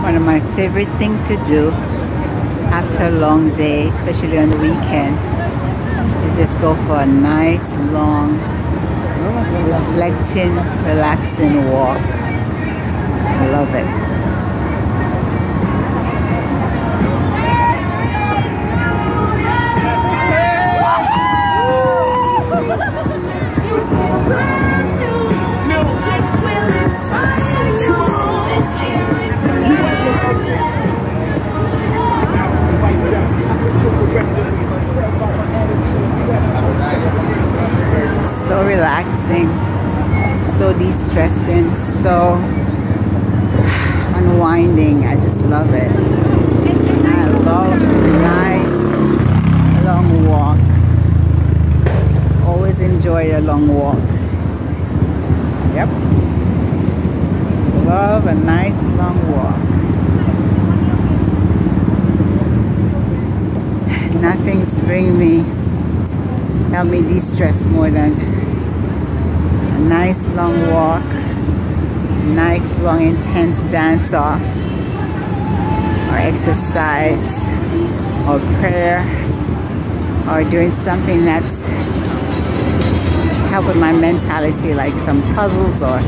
One of my favorite things to do after a long day, especially on the weekend, is just go for a nice, long, reflecting, relaxing walk. I love it. So relaxing, so de-stressing, so unwinding. I just love it. I love a nice long walk. Always enjoy a long walk. Yep. Love a nice long walk. Nothing's help me de-stress more than a nice long walk, nice long intense dance off, or exercise, or prayer, or doing something that's help with my mentality, like some puzzles or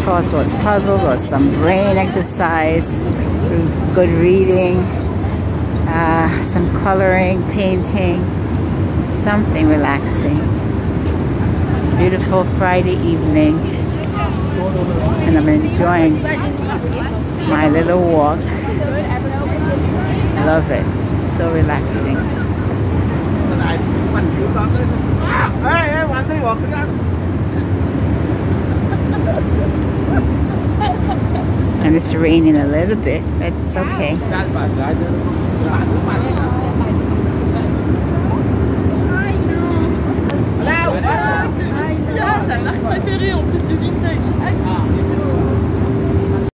crossword puzzles, or some brain exercise, good reading, some coloring, painting, something relaxing. It's a beautiful Friday evening and I'm enjoying my little walk. Love it. So relaxing. And it's raining a little bit, but it's okay. Ta marque préférée en plus de vintage.